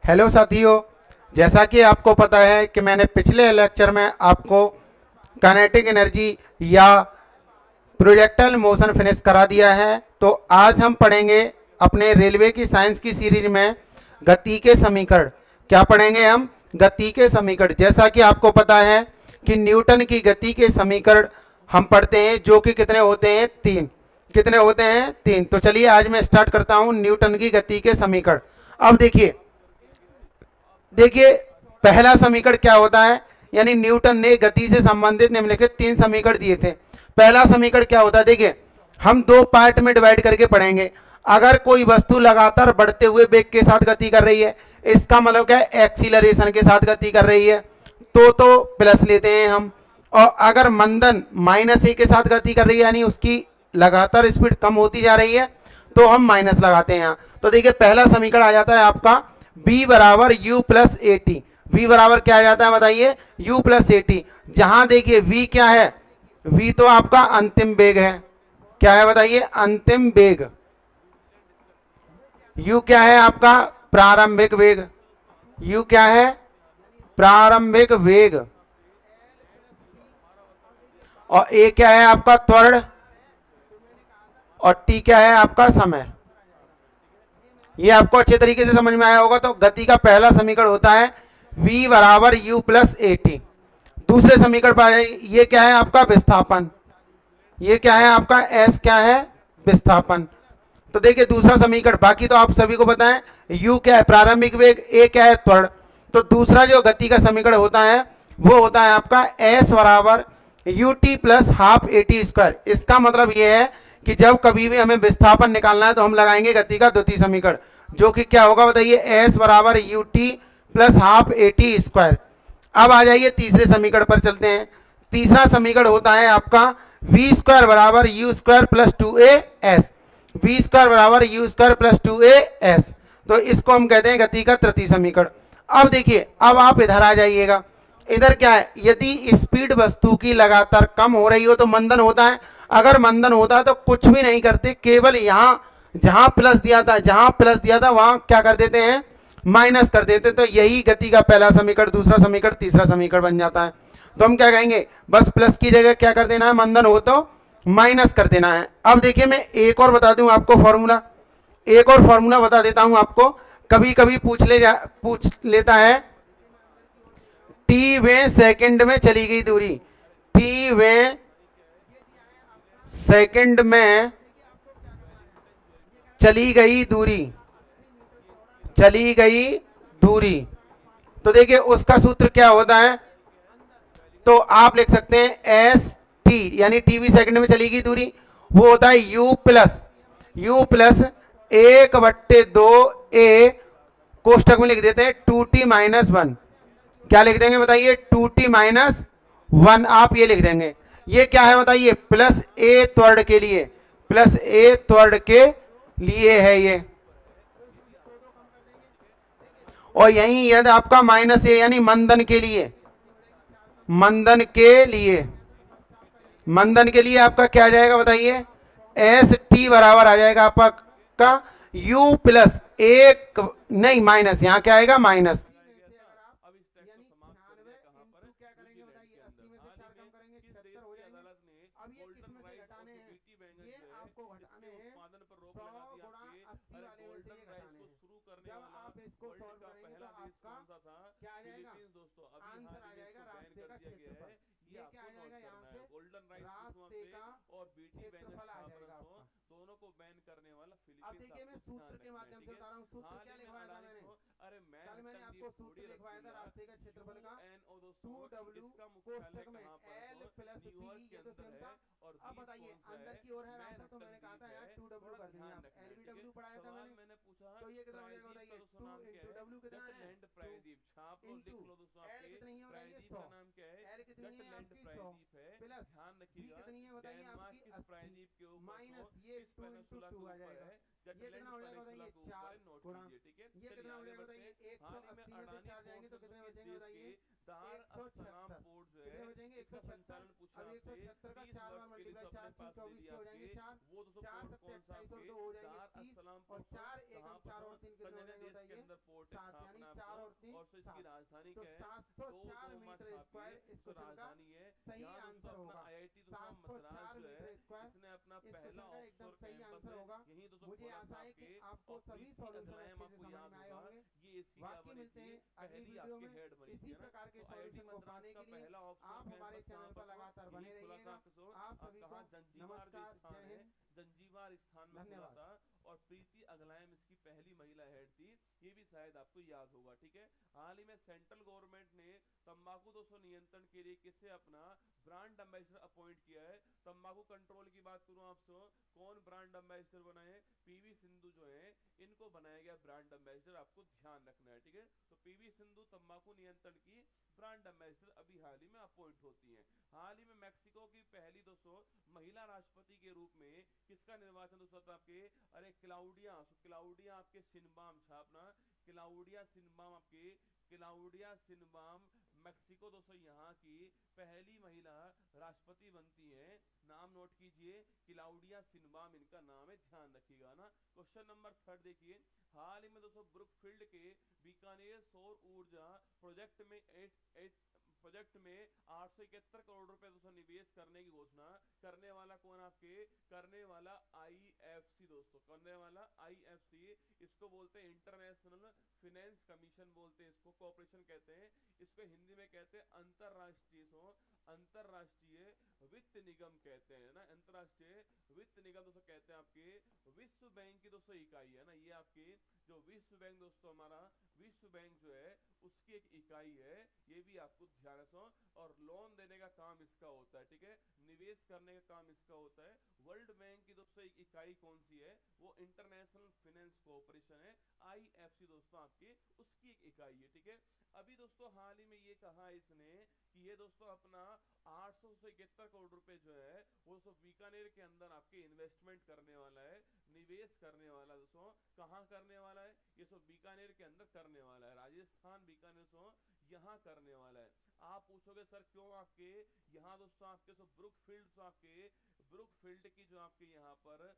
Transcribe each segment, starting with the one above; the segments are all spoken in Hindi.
हेलो साथियों, जैसा कि आपको पता है कि मैंने पिछले लेक्चर में आपको काइनेटिक एनर्जी या प्रोजेक्टाइल मोशन फिनिश करा दिया है। तो आज हम पढ़ेंगे अपने रेलवे की साइंस की सीरीज में गति के समीकरण। क्या पढ़ेंगे हम? गति के समीकरण। जैसा कि आपको पता है कि न्यूटन की गति के समीकरण हम पढ़ते हैं, जो कि कितने होते हैं? तीन। कितने होते हैं? तीन। तो चलिए आज मैं स्टार्ट करता हूं न्यूटन की गति के समीकरण। अब देखिए देखिए पहला समीकरण क्या होता है, यानी न्यूटन ने गति से संबंधित निम्नलिखित तीन समीकरण दिए थे। पहला समीकरण क्या होता है? देखिए हम दो पार्ट में डिवाइड करके पढ़ेंगे। अगर कोई वस्तु लगातार बढ़ते हुए वेग के साथ गति कर रही है, इसका मतलब क्या है? एक्सीलरेशन के साथ गति कर रही है, तो प्लस लेते हैं हम। और अगर मंदन -a के साथ गति कर रही है, यानी उसकी लगातार स्पीड कम होती जा रही है, तो हम माइनस लगाते हैं यहाँ। तो देखिए पहला समीकरण आ जाता है आपका v बराबर u plus a t. V बराबर क्या आ जाता है बताइए? u plus a t. जहां देखिए v क्या है? v तो आपका अंतिम वेग है। क्या है बताइए? अंतिम वेग। u क्या है आपका? प्रारंभिक वेग। u क्या है? प्रारंभिक वेग। और a क्या है आपका? त्वरण। और t क्या है आपका? समय। ये आपको अच्छे तरीके से समझ में आया होगा। तो गति का पहला समीकरण होता है v बराबर u प्लस ए टी। दूसरे समीकरण पर ये क्या है आपका? विस्थापन। ये क्या है आपका? s क्या है? विस्थापन। तो देखिए दूसरा समीकरण, बाकी तो आप सभी को पता है। u क्या है? प्रारंभिक वेग। a क्या है? त्वरण। तो दूसरा जो गति का समीकरण होता है वो होता है आपका s बराबर U T plus half A T square. इसका मतलब ये है कि जब कभी भी हमें विस्थापन निकालना है तो हम लगाएंगे गति का द्वितीय समीकरण, जो कि क्या होगा बताइए? s बराबर U T plus half A T square. अब आ जाइए तीसरे समीकरण पर चलते हैं। तीसरा समीकरण होता है आपका वी स्क्वायर बराबर u square plus two a s. V square बराबर u square plus two a s. तो इसको हम कहते हैं गति का तृतीय समीकरण। अब देखिए, अब आप इधर आ जाइएगा। इधर क्या है? यदि स्पीड वस्तु की लगातार कम हो रही हो तो मंदन होता है। अगर मंदन होता है तो कुछ भी नहीं करते, केवल यहां जहां प्लस दिया था, वहां क्या कर देते हैं? माइनस कर देते। तो यही गति का पहला समीकरण, दूसरा समीकरण, तीसरा समीकरण बन जाता है। तो हम क्या कहेंगे? बस प्लस की जगह क्या कर देना है? मंदन हो तो माइनस कर देना है। अब देखिए मैं एक और बता दूं आपको फॉर्मूला। एक और फॉर्मूला बता देता हूं आपको। कभी कभी पूछ लेता है टी वे सेकंड में चली गई दूरी। टी वे सेकंड में चली गई दूरी। चली गई दूरी। तो देखिए उसका सूत्र क्या होता है? तो आप लिख सकते हैं एस टी, यानी टी वी सेकंड में चली गई दूरी, वो होता है यू प्लस 1/2 ए, कोष्टक में लिख देते हैं 2t माइनस 1। क्या लिख देंगे बताइए? 2t माइनस 1 आप ये लिख देंगे। ये क्या है बताइए? प्लस ए त्वरण के लिए। प्लस ए त्वरण के लिए है ये। और यही यदि आपका माइनस ए, यानी मंदन के लिए। मंदन के लिए, मंदन के लिए आपका क्या आ जाएगा बताइए? एस टी बराबर आ जाएगा आपका यू प्लस एक, नहीं माइनस, यहां क्या आएगा? माइनस। जब आप इसको सॉल्व करेंगे तो आपका क्या आ जाएगा? आंसर आ जाएगा रास्ते का क्षेत्रफल। ये क्या आ जाएगा? यहाँ से रास्ते का क्षेत्रफल आ जाएगा आपका। अब देखिए मैं सूत्र के माध्यम से बता रहा हूँ। सूत्र क्या लिखवाया था मैंने? कल मैंने आपको सूत्र लिखवाया था रास्ते का क्षेत्रफल का, 2w कोष्टक में l प्लस b, ये तो सेम था। अब बताइए अंदर की ओर है रास्ता, तो मैंने कहा था यार 2w कर देंगे। आप lbw पढ़ाया था मैंने। तो ये कितना हो जाएगा बताइए? 2 इंटू w कितना है? 2 इंटू l कितनी है बताइए? 100। l कितनी है आपकी? 100 प्लस b कितनी है बताइए? आपकी 80 माइनस ये 2 इंटू 2 आ जाएगा। ये कितना हो जाएगा बताइए? 4 गुणा, ये कितना हो जाएगा बताइए? 180 में से 4 जाएंगे तो कितने बचेंगे बताइए? 176। कितने बचेंगे? 176। अब 176 का 4 बार मल्टीप्लाई, 4 3 24 के हो जाएंगे 4, 4 7 28 और 2 हो जाएंगे 30, और 4 एकम 4 और 3 कितने हो जाएंगे बताइए? 7, यानी अपनी और इसकी साथ। राजधानी तो क्या है? 704 मीटर स्क्वायर इस तो क्वेश्चन का राजधानी है सही यहाँ आंसर दोस्तों होगा। अपना IIT दोस्तों 704 मद्रास जो मीटर है स्क्वायर इसने अपना इस पहला क्वेश्चन का ऑफशोर एकदम सही कैंपस आंसर है होगा। यही दोस्तों मुझे खोला आशा था है कि आपके। आपको और सभी प्रीति सॉल्यूशन अगलायम अच्छे से आपको समझ याद में आए होगा, होंगे। ये इसकी क्या बाकी बनी मिलते थी? हैं अगली पहली वीडियो आपकी में हेड बनी इसी थी, है ना? प्रकार के तो IIT सॉल्यूशन को मद्रास पाने का के लिए पहला ऑफशोर आप हमारे कैंपस चैनल कहाँ पर पर था? लगातार बने यही खुला था रहिएगा। किशोर। आप सभी कहाँ? को जंजीबार जो नमस्कार, स्थान जय है, हिंद, जंजीबार स्थान में खुला धन्यवाद। था। और प्रीति अगलायम इसकी पहली महिला हेड थी, ये भी शायद आपको याद होगा। ठीक है, हाल ही में सेंट्रल गवर्नमेंट ने तंबाकू दोस्तों नियंत्रण के लिए किसे अपना ब्रांड एम्बेसडर अपॉइंट किया है? तंबाकू कंट्रोल की बात करूं आपसे, कौन ब्रांड एम्बेसडर बनाए? PV सिंधु जो है इनको बनाया गया ब्रांड एम्बेसडर, आपको ध्यान रखना है। ठीक है, तो PV सिंधु तंबाकू नियंत्रण की ब्रांड एम्बेसडर अभी हाल ही में अपॉइंट होती हैं। हाल ही में मैक्सिको की पहली दोस्तों महिला राष्ट्रपति के रूप में किसका निर्वाचन दोस्तों था आपके? अरे क्लाउडिया आपके सिनबाम छापना, क्लाउडिया सिनबाम मैक्सिको दोस्तों यहाँ की पहली महिला राष्ट्रपति बनती हैं। नाम नोट कीजिए, क्लाउडिया सिनबाम इनका नाम है, ध्यान रखिएगा ना। क्वेश्चन नंबर 3 देखिए, हाल ही में दोस्तों ब्रुकफील्ड के बीकानेर सौर ऊर्जा प्रोजेक्ट में 871 करोड़ रुपए दोस्तों निवेश करने की घोषणा करने वाला कौन? आपके करने वाला IFC दोस्तों, करने वाला IFC, इसको बोलते हैं इंटरनेशनल फाइनेंस कमीशन बोलते हैं, इसको कॉर्पोरेशन कहते हैं, इसको हिंदी में कहते हैं अंतरराष्ट्रीय वित्त निगम कहते हैं ना, अंतरराष्ट्रीय वित्त निगम दोस्तों कहते हैं। आपके विश्व बैंक की दोस्तों इकाई है ना, ये आपके जो विश्व बैंक दोस्तों, हमारा विश्व बैंक जो है उसकी एक इकाई है, ये भी आपको ध्यान रखो। और लोन देने का काम इसका होता है। ठीक है, निवेश करने का काम इसका होता है। वर्ल्ड बैंक की दोस्तों एक इकाई कौन सी है? वो इंटरनेशनल फाइनेंस कॉर्पोरेशन है, IFC दोस्तों आपकी उसकी एक इकाई है। ठीक है, अभी दोस्तों हाल ही में ये कहा इसने कि ये दोस्तों अपना 871 करोड़ रुपए जो है वो दोस्तों बीकानेर के अंदर आपके इन्वेस्टमेंट करने वाला है, निवेश करने वाला है। दोस्तों कहाँ करने वाला है? ये सब बीकानेर के अंदर करने वाला है, राजस्थान बीकानेर सो यहाँ करने वाला है। आप पूछोगे सर क्यों आपके यहाँ दोस्तों आपके सो ब्रुकफील्ड की जो आपके यहाँ पर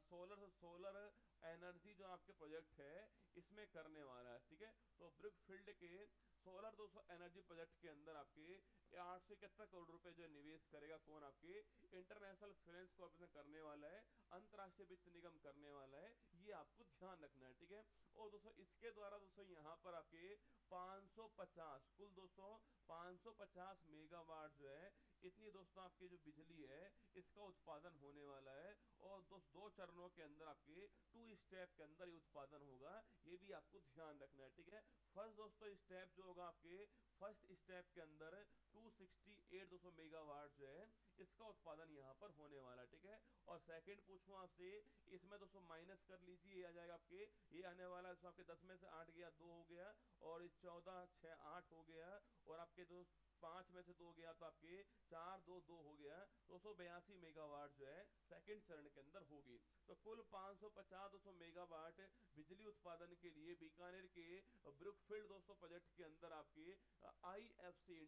सोलर एनर्जी जो आपके प्रोजेक्ट है इसमें करने वाला है। ठीक है, तो ब्रुकफील्ड के सोलर 200 एनर्जी प्रोजेक्ट के अंदर आपके 871 करोड़ रुपए जो निवेश करेगा कौन? आपके इंटरनेशनल फाइनेंस कॉर्पोरेशन करने वाला है, अंतरराष्ट्रीय वित्त निगम करने वाला है, ये आपको ध्यान रखना है। ठीक है, और दोस्तों इसके द्वारा दोस्तों यहाँ पर आपके 550 कुल दोस्तों 550 मेगावाट जो है इतनी दोस्तों आपकी जो बिजली है इसका उत्पादन होने वाला है। और दो चरणों के अंदर आपके 2 स्टेप के अंदर ये उत्पादन होगा, ये भी आपको ध्यान रखना है। ठीक है, फर्स्ट दोस्तों स्टेप जो होगा आपके फर्स्ट स्टेप के अंदर 268 200 मेगावाट जो है इसका उत्पादन यहाँ पर होने वाला है। ठीक है, और सेकंड पूछूं आपसे, इसमें दोस्तों माइनस कर लीजिए, ये आ जाएगा आपके, ये आने वाला है आपके 10 में से 8 गया, 2 हो गया, और 14 6 8 हो गया, और आपके 5 में से 2 गया तो आपके 4 2 2 हो गया, 282 मेगावाट जो है सेकंड चरण के अंदर होगी। तो कुल 550 200 मेगावाट बिजली उत्पादन के लिए बीकानेर के ब्रुकफील्ड दोस्तों प्रोजेक्ट के अंदर आपके IFC